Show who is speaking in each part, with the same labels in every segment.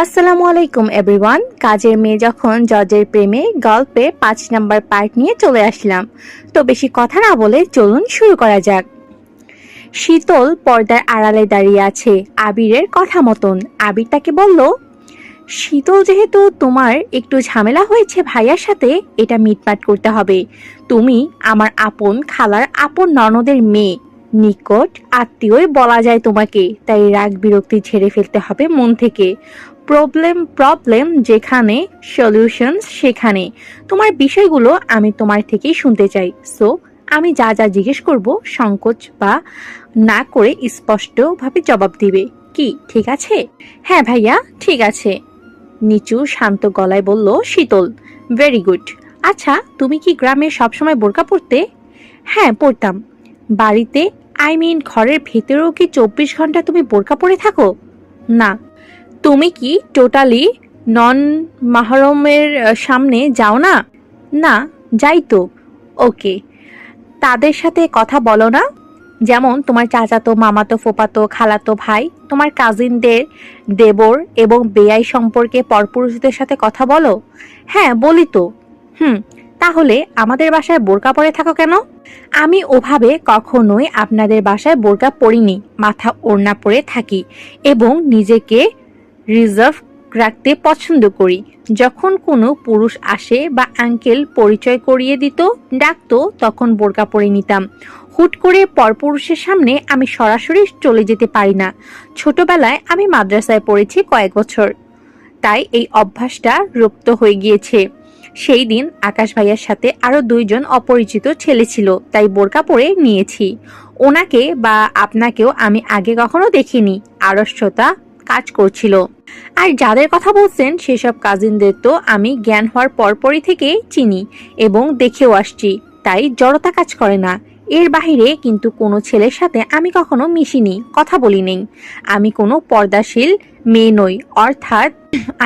Speaker 1: আসসালামু আলাইকুম এভরিওয়ান। কাজের মেয়ে যখন জজের প্রেমে গল্পে 5 নম্বর পার্ট নিয়ে চলে আসলাম। তো বেশি কথা না বলে চলুন শুরু করা যাক। শীতল পর্দার আড়ালে দাঁড়িয়ে আছে আবিরের কথা মতন। আবির তাকে বলল, শীতল, যেহেতু তোমার একটু ঝামেলা হয়েছে ভাইয়ার সাথে, এটা মিটমাট করতে হবে। তুমি আমার আপন খালার আপন ননদের মেয়ে, নিকট আত্মীয়ই বলা যায় তোমাকে, তাই রাগ বিরক্তি ঝেড়ে ফেলতে হবে মন থেকে। প্রবলেম প্রবলেম যেখানে, সলিউশন সেখানে। তোমার বিষয়গুলো আমি তোমার থেকেই শুনতে চাই। সো আমি যা যা জিজ্ঞেস করব সংকোচ বা না করে স্পষ্টভাবে জবাব দিবে। কি ঠিক আছে? হ্যাঁ ভাইয়া, ঠিক আছে, নিচু শান্ত গলায় বলল শীতল। Very good. আচ্ছা, তুমি কি গ্রামে সবসময় বোরকা পরতে? হ্যাঁ, পরতাম। বাড়িতে, আই মিন ঘরের ভেতরেও কি 24 ঘন্টা তুমি বোরকা পরে থাকো? না। তুমি কি টোটালি নন মাহরমের সামনে যাও না? না, যাই তো। ওকে। তাদের সাথে কথা বলো না? যেমন তোমার চাচাতো, মামাতো, ফুফাতো, খালাতো ভাই, তোমার কাজিনদের, দেবর এবং বেয়াই সম্পর্কে পরপুরুষদের সাথে কথা বলো? হ্যাঁ, বলি তো। হুম। তাহলে আমাদের বাসায় বোরকা পরে থাকো কেন? আমি ওভাবে কখনোই আপনাদের বাসায় বোরকা পরিনি। মাথা ওড়না পরে থাকি এবং নিজেকে রিজার্ভ রাখতে পছন্দ করি। যখন কোনো পুরুষ আসে বা আঙ্কেল পরিচয় করিয়ে দিত, ডাকতো, তখন বোরকা পরে নিতাম। হুট করে পরপুরুষের সামনে আমি সরাসরি চলে যেতে পারি না। ছোটবেলায় আমি মাদ্রাসায় পড়েছি কয়েক বছর, তাই এই অভ্যাসটা রপ্ত হয়ে গিয়েছে। সেই দিন আকাশ ভাইয়ার সাথে আরো 2জন অপরিচিত ছেলে ছিল, তাই বোরকা পরে নিয়েছি। ওনাকে বা আপনাকেও আমি আগে কখনো দেখিনি। আড়ষ্টতা কাজ করছিল। আর যাদের কথা বলছেন সেসব কাজিনদের তো আমি জ্ঞান হওয়ার পরপরই থেকে চিনি এবং দেখেও আসছি, তাই জড়তা কাজ করে না। এর বাহিরে কিন্তু কোনো ছেলের সাথে আমি কখনো মিশিনি, কথা বলি নেই। আমি কোনো পর্দাশীল মেয়ে নই, অর্থাৎ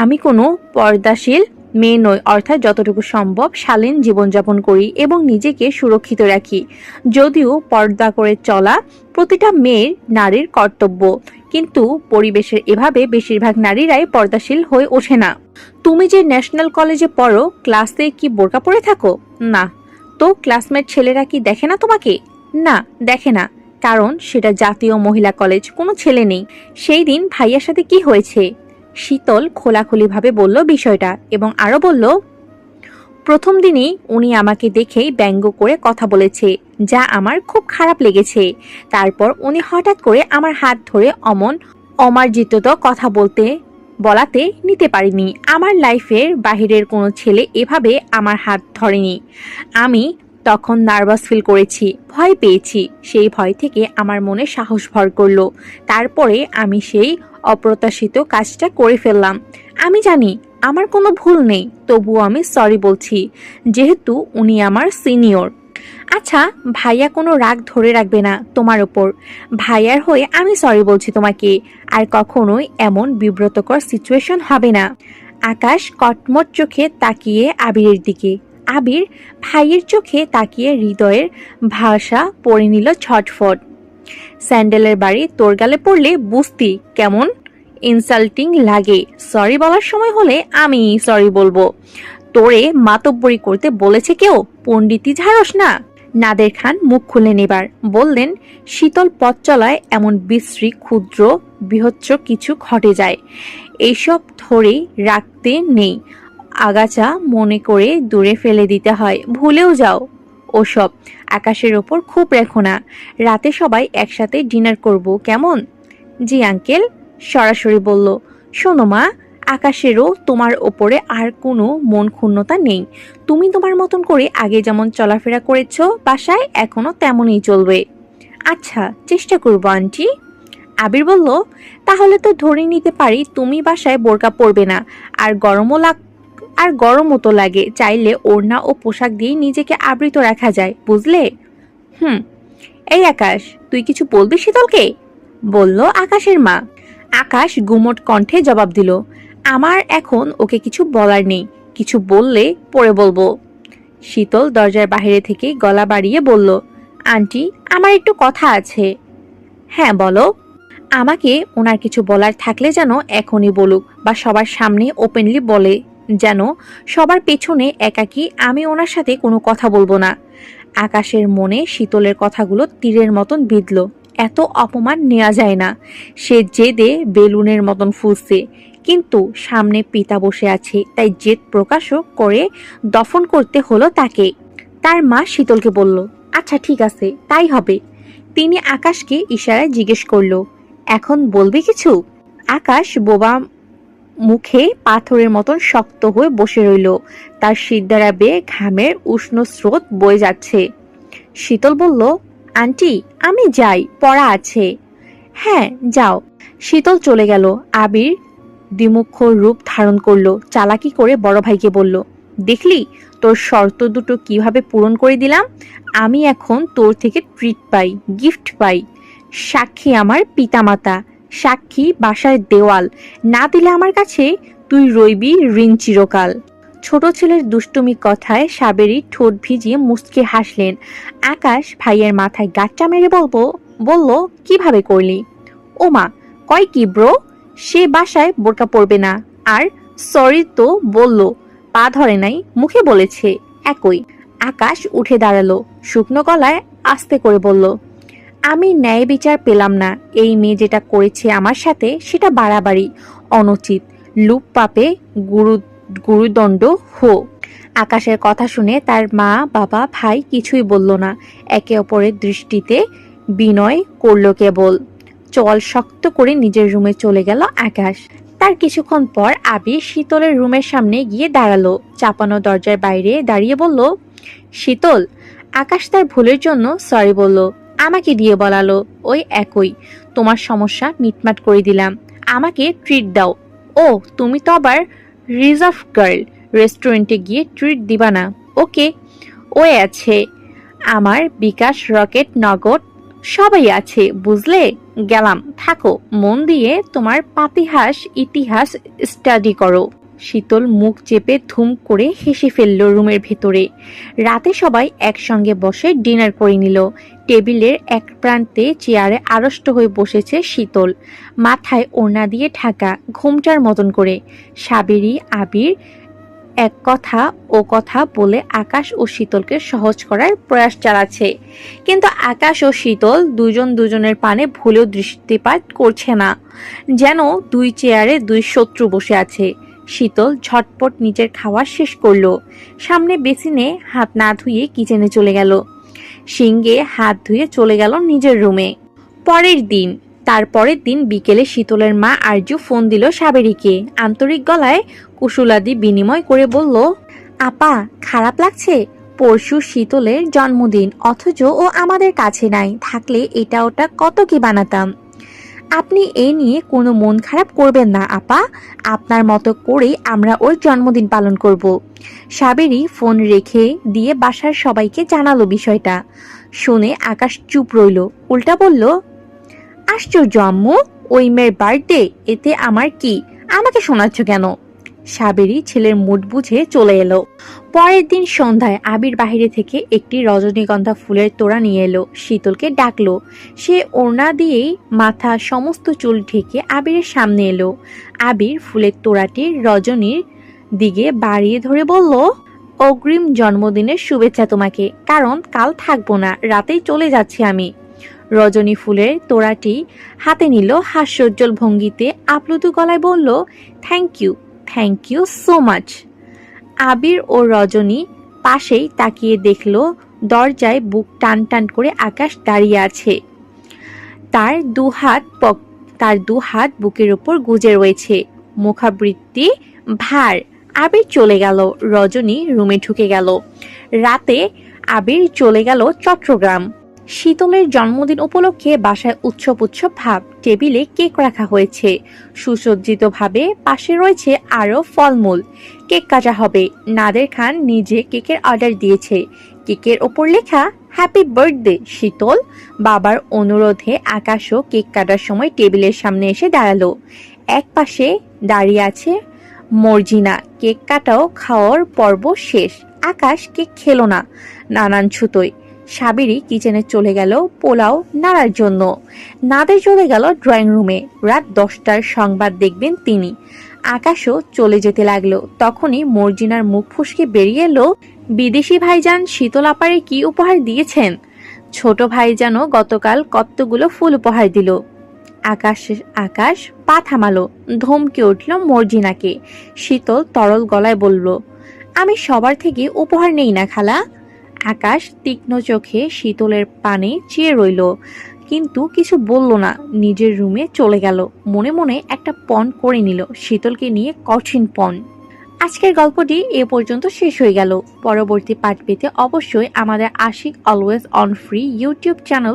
Speaker 1: আমি কোনো পর্দাশীল মেয়ে নই, অর্থাৎ যতটুকু সম্ভব শালীন জীবনযাপন করি এবং নিজেকে সুরক্ষিত রাখি। যদিও পর্দা করে চলা প্রতিটা মেয়ের, নারীর কর্তব্য, কিন্তু পরিবেশের এভাবে বেশিরভাগ নারীরাই পর্দাশীল হয়ে ওঠে না। তুমি যে ন্যাশনাল কলেজে পড়ো, ক্লাসে কি বোরকা পরে থাকো? না। তো ক্লাসমেট ছেলেরা কি দেখে না তোমাকে? না, দেখে না, কারণ সেটা জাতীয় মহিলা কলেজ, কোনো ছেলে নেই। সেই দিন ভাইয়ার সাথে কি হয়েছে? শীতল খোলাখুলিভাবে বলল বিষয়টা এবং আরো বলল, প্রথম দিনই উনি আমাকে দেখেই ব্যঙ্গ করে কথা বলেছে, যা আমার খুব খারাপ লেগেছে। তারপর উনি হঠাৎ করে আমার হাত ধরে অমার্জিত কথা বলাতে নিতে পারিনি। আমার লাইফের বাহিরের কোনো ছেলে এভাবে আমার হাত ধরেনি। আমি তখন নার্ভাস ফিল করেছি, ভয় পেয়েছি। সেই ভয় থেকে আমার মনে সাহস ভর করলো। তারপরে আমি সেই অপ্রত্যাশিত কাজটা করে ফেললাম। আমি জানি আমার কোনো ভুল নেই, তবুও আমি সরি বলছি, যেহেতু উনি আমার সিনিয়র। আচ্ছা, ভাইয়া কোনো রাগ ধরে রাখবে না তোমার ওপর। ভাইয়ার হয়ে আমি সরি বলছি তোমাকে। আর কখনোই এমন বিব্রতকর সিচুয়েশন হবে না। আকাশ কটমট চোখে তাকিয়ে আবিরের দিকে। আবির ভাইয়ের চোখে তাকিয়ে হৃদয়ের ভাষা পড়ে নিল ছটফট। স্যান্ডেলের বাড়ি তোর গালে পড়লে বুঝতি কেমন ইনসাল্টিং লাগে। সরি বলার সময় হলে আমি সরি বলবো। তোরে মাতব্বরি করতে বলেছে কেউ? পণ্ডিতি ঝাড়স না? নাদের খান মুখ খুলে নেবার বললেন, শীতল পথ চলায় এমন বিশ্রী ক্ষুদ্র বৃহচ্ছ কিছু ঘটে যায়, এইসব ধরে রাখতে নেই। আগাছা মনে করে দূরে ফেলে দিতে হয়। ভুলেও যাও ওসব। আকাশের ওপর খুব রেখো না। রাতে সবাই একসাথে ডিনার করব, কেমন? জি আঙ্কেল, সরাসরি বলল। শোনো মা, আকাশেরও তোমার ওপরে আর কোনো মন ক্ষুণ্ণতা নেই। তুমি তোমার মতন করে আগে যেমন চলাফেরা করেছো বাসায়, এখনো তেমনই চলবে। আচ্ছা, চেষ্টা করবো আন্টি। আবির বলল, তাহলে তো ধরে নিতে পারি তুমি বাসায় বোরকা পরবে না। আর গরমও তো লাগে, চাইলে ওড়না ও পোশাক দিয়ে নিজেকে আবৃত রাখা যায়, বুঝলে? হুম। এই আকাশ, তুই কিছু বলবি শীতলকে? বলল আকাশের মা। আকাশ গুমোট কণ্ঠে জবাব দিল, আমার এখন ওকে কিছু বলার নেই। কিছু বললে পরে বলবো। শীতল দরজার বাইরে থেকে গলা বাড়িয়ে বলল, আন্টি, আমার একটু কথা আছে। হ্যাঁ বলো। আমাকে ওনার কিছু বলার থাকলে যেন এখনই বলুক, বা সবার সামনে ওপেনলি বলে, যেন সবার পেছনে একাকী আমি ওনার সাথে কোনো কথা বলবো না। আকাশের মনে শীতলের কথাগুলো তীরের মতন বিঁধল। এত অপমান নেওয়া যায় না। সে জেদে বেলুনের মতন ফুলছে, কিন্তু সামনে পিতা বসে আছে, তাই জেদ প্রকাশও করে দফন করতে হলো তাকে। তার মা শীতলকে বলল, আচ্ছা ঠিক আছে, তাই হবে। তিনি আকাশকে ইশারায় জিজ্ঞেস করলো, এখন বলবি কিছু? আকাশ বোবা মুখে পাথরের মতন শক্ত হয়ে বসে রইল। তার শিরদাঁড়া বেয়ে ঘামের উষ্ণ স্রোত বয়ে যাচ্ছে। শীতল বলল, আন্টি আমি যাই, পড়া আছে। হ্যাঁ যাও। শীতল চলে গেল। আবির দ্বিমুখ রূপ ধারণ করলো, চালাকি করে বড় ভাইকে বলল, দেখলি তোর শর্ত দুটো কিভাবে পূরণ করে দিলাম। আমি এখন তোর থেকে ট্রিট পাই, গিফট পাই। সাক্ষী আমার পিতামাতা, সাক্ষী বাসার দেওয়াল, না দিলে আমার কাছে তুই রইবি ঋণ চিরকাল। ছোট ছেলের দুষ্টুমি কথায় সাবেরি ঠোঁট ভিজিয়ে মুচকে হাসলেন। আকাশ ভাইয়ের মাথায় গাঁটটা মেরে বলল, কিভাবে করলি? ওমা, কয় কি ব্রো, সে বাসায় বোরকা পরবে না। আর সরি তো বলল, পা ধরে নাই, মুখে বলেছে, একই। আকাশ উঠে দাঁড়ালো, শুকনো গলায় আস্তে করে বলল, আমি ন্যায় বিচার পেলাম না। এই মেয়ে যেটা করেছে আমার সাথে সেটা বাড়াবাড়ি, অনুচিত। লুপ পাপে গুরুদণ্ড হো। আকাশের কথা শুনে তার মা বাবা ভাই কিছুই বলল না, একে অপরের দৃষ্টিতে বিনয় করল কেবল। চল শক্ত করে নিজের রুমে চলে গেল আকাশ। তার কিছুক্ষণ পর আবির শীতলের রুমের সামনে গিয়ে দাঁড়ালো। চাপানো দরজার বাইরে দাঁড়িয়ে বলল, শীতল। আকাশ তার ভুলের জন্য সরি বলল। আমাকে দিয়ে বলালো, ওই একই, তোমার সমস্যা মিটমাট করে দিলাম, আমাকে ট্রিট দাও। ও তুমি তো আবার রিজার্ভ গার্ল, রেস্টুরেন্টে গিয়ে ট্রিট দিবা না? ওকে, ওই আছে, আমার বিকাশ, রকেট, নগদ সবাই আছে, বুঝলে? গেলাম, থাকো, মন দিয়ে তোমার পাতিহাস ইতিহাস স্টাডি করো। শীতল মুখ চেপে ধুম করে হেসে ফেলল রুমের ভেতরে। রাতে সবাই একসঙ্গে বসে ডিনার করে নিল। টেবিলের এক প্রান্তে চেয়ারে আড়ষ্ট হয়ে বসেছে শীতল, মাথায় ওড়না দিয়ে ঢাকা, ঘুমটার মতন করে। সাবেরি আবির এক কথা ও কথা বলে আকাশ ও শীতলকে সহজ করার প্রয়াস চালাচ্ছে, কিন্তু আকাশ ও শীতল দুজন দুজনের পানে ভুলেও দৃষ্টিপাত করছে না, যেন দুই চেয়ারে দুই শত্রু বসে আছে। শীতল ঝটপট নিজের খাওয়া শেষ করলো, সামনে বেসিনে হাত না ধুয়ে কিচেনে চলে গেল, সিঙ্গে হাত ধুয়ে চলে গেল নিজের রুমে। তারপরের দিন বিকেলে শীতলের মা আরজু ফোন দিল সাবেরিকে। আন্তরিক গলায় কুশলাদি বিনিময় করে বলল, আপা খারাপ লাগছে, পরশু শীতলের জন্মদিন, অথচ ও আমাদের কাছে নাই, থাকলে এটা ওটা কত কি বানাতাম। আপনি এই নিয়ে কোনো মন খারাপ করবেন না আপা, আপনার মতো করেই আমরা ওর জন্মদিন পালন করব। সাবেরি ফোন রেখে দিয়ে বাসার সবাইকে জানালো বিষয়টা। শুনে আকাশ চুপ রইল, উল্টা বলল, আশ্চর্য আম্মু, ওই মেয়ের বার্থডে, এতে আমার কি, আমাকে শোনাচ্ছ কেন? সাবেরি ছেলের মুড বুঝে চলে এলো। পরের দিন সন্ধ্যায় আবির বাহিরে থেকে একটি রজনীগন্ধা ফুলের তোড়া নিয়ে এলো, শীতলকে ডাকলো। সে ওড়না দিয়েই মাথা সমস্ত চুল ঢেকে আবিরের সামনে এলো। আবির ফুলের তোড়াটি রজনীর দিকে বাড়িয়ে ধরে বলল, অগ্রিম জন্মদিনের শুভেচ্ছা তোমাকে, কারণ কাল থাকবো না, রাতেই চলে যাচ্ছি আমি। রজনী ফুলের তোড়াটি হাতে নিল, হাস্যোজ্জ্বল ভঙ্গিতে আপ্লুত গলায় বলল, থ্যাংক ইউ সো মাচ। আবির ও রজনী পাশেই তাকিয়ে দেখল, দরজায় বুক টান টান করে আকাশ দাঁড়িয়ে আছে। তার দু হাত বুকের উপর গুজে রয়েছে, মুখাবৃত্তি ভার। আবির চলে গেল, রজনী রুমে ঢুকে গেল। রাতে আবির চলে গেল চট্টগ্রাম। শীতলের জন্মদিন উপলক্ষে বাসায় উৎসব ভাব। টেবিলে কেক রাখা হয়েছে সুসজ্জিতভাবে, পাশে রয়েছে আরো ফলমূল। কেক কাটা হবে। নাদের খান নিজে কেকের অর্ডার দিয়েছে। কেকের ওপর লেখা হ্যাপি বার্থডে শীতল। বাবার অনুরোধে আকাশও কেক কাটার সময় টেবিলের সামনে এসে দাঁড়ালো। এক পাশে দাঁড়িয়ে আছে মর্জিনা। কেক কাটাও খাওয়ার পর্ব শেষ। আকাশ কেক খেলো না, নানান ছুতোয়। সাবিরি কিচেনে চলে গেল পোলাও নাড়ার জন্য। নাদে চলে গেল ড্রয়িং রুমে। রাত 10টার সংবাদ দেখবেন তিনি। আকাশও চলে যেতে লাগলো। তখনই মর্জিনার মুখ ফসকে বেরিয়ে এলো, বিদেশি ভাইজান শীতল আপারে কি উপহার দিয়েছেন? ছোট ভাইজানও গতকাল কতগুলো ফুল উপহার দিল। আকাশ আকাশ পা থামালো, ধমকে উঠল মর্জিনাকে। শীতল তরল গলায় বলল, আমি সবার থেকে উপহার নেই না খালা। আকাশ তীক্ষ্ণ চোখে শীতলের পানে চেয়ে রইল, কিন্তু কিছু বলল না। নিজের রুমে চলে গেল। মনে মনে একটা পণ করে নিল, শীতলকে নিয়ে কঠিন পণ। আজকের গল্পটি এ পর্যন্ত শেষ হয়ে গেল। পরবর্তী পার্ট পেতে অবশ্যই আমাদের Ashiq always on free YouTube channel